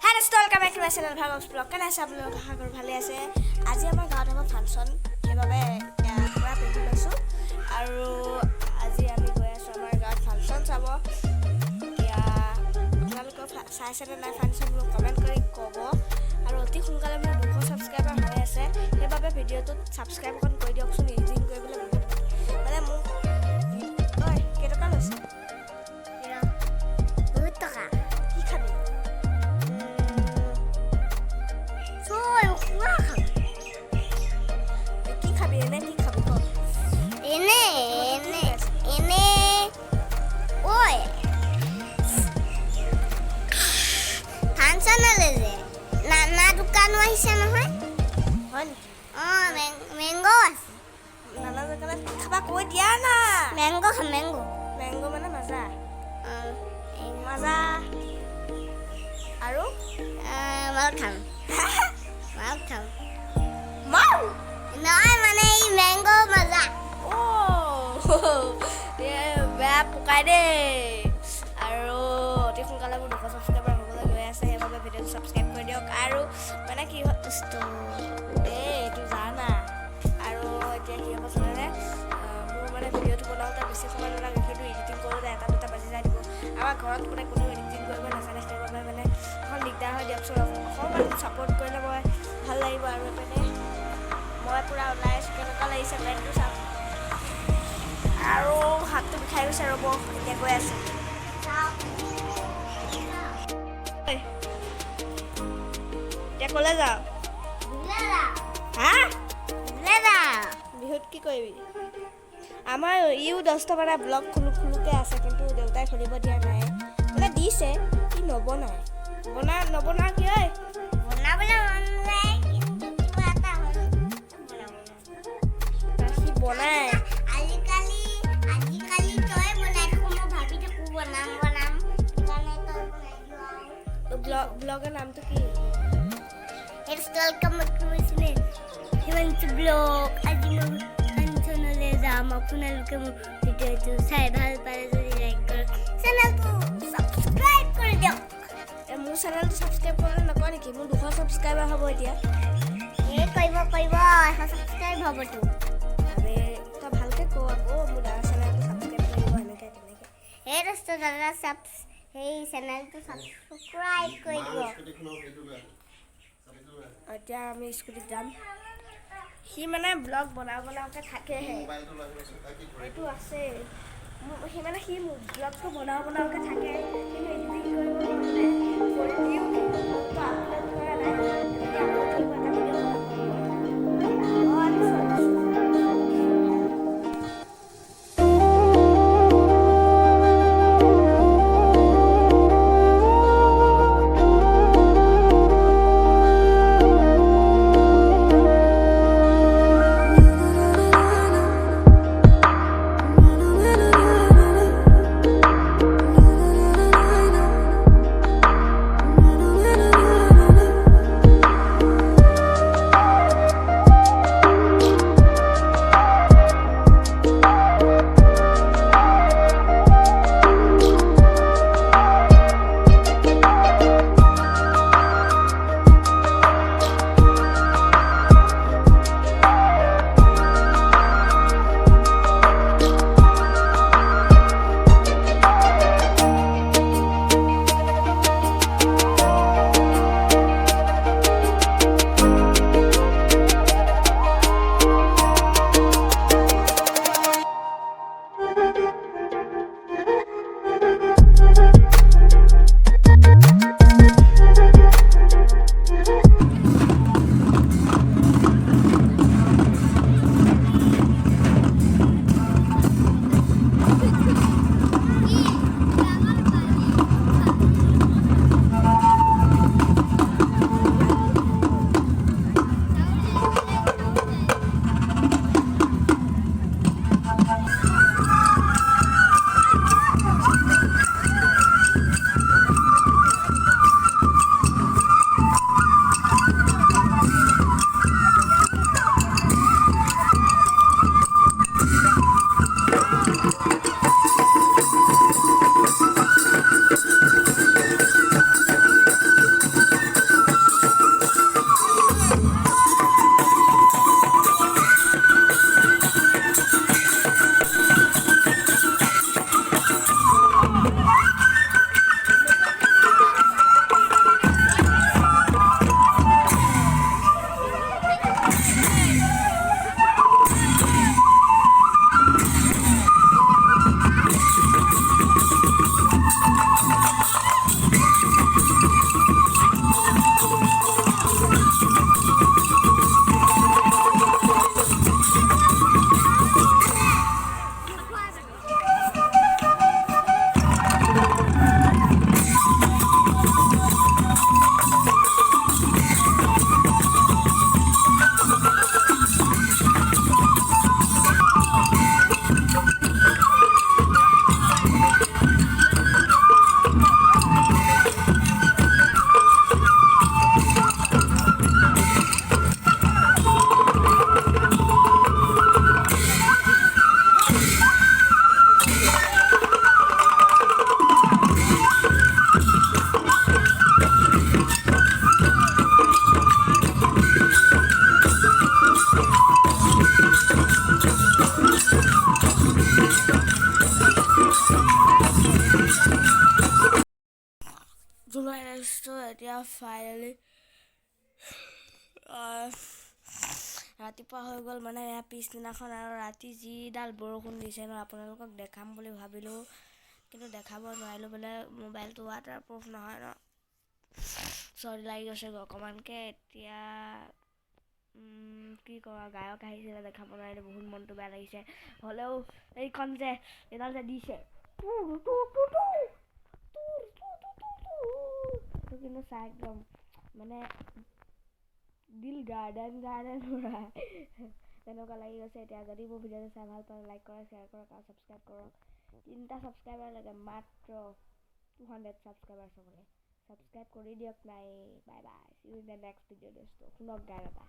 Hello, welcome back to my channel. Bhagav's vlog. Can I say you all are ভালে আছে? আজি আমাৰ গাঁৱত হ'ব ফাংচন। সেইবাবে পুৰা পিন্ধি লৈছোঁ আৰু আজি আমি গৈ আছোঁ আমাৰ গাঁৱত ফাংচন চাব। আপোনালোকে চাইছেনে নাই ফাংচনবোৰ কমেণ্ট কৰি ক'ব আৰু অতি সোনকালে মোৰ 200 ছাবস্ক্ৰাইবাৰ হৈ আছে। সেইবাবে ভিডিঅ'টোত ছাবস্ক্ৰাইব অকণ কৰি দিয়কচোন। এডিটিং কৰিবলৈ মানে মোক কেইটকা লৈছে? বহুত টকা। কি খাবি? কি খাবি এনে কি খাবি ক? এনে ঐ ফাংচনলে যে নানা দোকানো আহিছে নহয়। হয় নেকি? মেংগো আছে। নানা দোকানত খাবা কৈ দিয়া না। মেংগো খাম মেংগো মানে মাজা মাজা আৰু মাল খাম মাউ নহয় মানে এই মেংগো মাজা। বেয়া পকাই দেই আৰু অতি সোনকালে মোৰ 200 ছাবস্ক্ৰাইবাৰ হ'বলৈ গৈ আছে। সেইবাবে ভিডিঅ'টো ছাবস্ক্ৰাইব কৰি দিয়ক আৰু মানে কি হয় এইটো জানা আৰু এতিয়া কি হ'ব জানেনে মোৰ মানে ভিডিঅ'টো বনাওঁতে বেছি সময় নালাগে কিন্তু এডিটিং কৰোঁতে 1-2টা বাজি যায় দিব। আমাৰ ঘৰত মানে কোনো এডিটিং কৰিব নাজানে সেইবাবে মানে অকণ দিগদাৰ হয় দিয়কচোন। অকণমান ছাপোৰ্ট কৰিলে মই ভাল লাগিব আৰু এইপিনে মই পূৰা ওলাই আছোঁ। কেনেকুৱা লাগিছে লাইটটো চাওক আৰু হাতটো বিষাই গৈছে ৰ'ব এতিয়া গৈ আছোঁ। এতিয়া ক'লে যাওঁ? হা বিহুত কি কৰিবি? আমাৰ ইও 10টা মানে ব্লগ খুলোকৈ আছে কিন্তু দেউতাই খুলিব দিয়া নাই। মানে দিছে কি নবনাই নবনা কি ঐ বনাবলৈ মন যায় কিন্তু কিবা এটা সি বনাই। আজিকালি তই বনাই থাকো মই ভাবি থাকো বনাম সেইকাৰণে তই বনাই দিওঁ। ব্লগৰ নামটো কি? welcome to my channel. Himanshu blog. আজি মই ফাংচনলৈ যাম। আপোনালোকে মোৰ ভিডিঅ'টো চাই ভাল পালে যদি লাইক কৰক, চেনেলটো ছাবস্ক্ৰাইব কৰি দিয়ক। মোৰ চেনেলটো ছাবস্ক্ৰাইব কৰিলে নকয় নেকি? মোৰ 200 ছাবস্ক্ৰাইবাৰ হ'ব এতিয়া। কৰিব 100 ছাবস্ক্ৰাইব হ'বতো। আৰে তই ভালকৈ কওঁ আকৌ মোৰ দাদা চেনেলটো ছাবস্ক্ৰাইব কৰিব এনেকৈ তেনেকৈ। সেই দোস্ত দাদা সেই চেনেলটো ছাবস্ক্ৰাইব কৰি দিব। এতিয়া আমি স্কুটিত যাম। সি মানে ব্লগ বনাওঁকৈ থাকেহে এইটো আছে সি মানে ব্লগটো বনাওঁকৈ থাকে কিন্তু এডিটিং কৰিব নোৱাৰে। কৰি দিওঁ কিন্তু আপলোড কৰা নাই। এনেকৈ আপলোড কৰিব এটা ভিডিঅ' এতিয়া ফাইনেলি ৰাতিপুৱা হৈ গ'ল মানে এয়া পিছদিনাখন আৰু ৰাতি যিডাল বৰষুণ দিছে ন আপোনালোকক দেখাম বুলি ভাবিলোঁ কিন্তু দেখাব নোৱাৰিলোঁ বোলে মোবাইলটো ৱাটাৰপ্ৰুফ নহয় ন চৰ্দি লাগি গৈছে অকণমানকৈ এতিয়া কি কৰা গায়ক আহিছিলে দেখাব নোৱাৰিলে বহুত মনটো বেয়া লাগিছে হ'লেও এইখন যে এডাল যে দিছে কিন্তু চাই একদম মানে দিল গাৰ্ডেন পুৰা তেনেকুৱা লাগি গৈছে এতিয়া যদি মোৰ ভিডিঅ'টো চাই ভাল পালে লাইক কৰক শ্বেয়াৰ কৰক আৰু ছাবস্ক্ৰাইব কৰক 3টা ছাবস্ক্ৰাইবাৰ লাগে মাত্ৰ 200 ছাবস্ক্ৰাইবাৰ চাবলৈ ছাবস্ক্ৰাইব কৰি দিয়ক নাই bye bye see you in the next video' দোস্ত শুনক গান এটা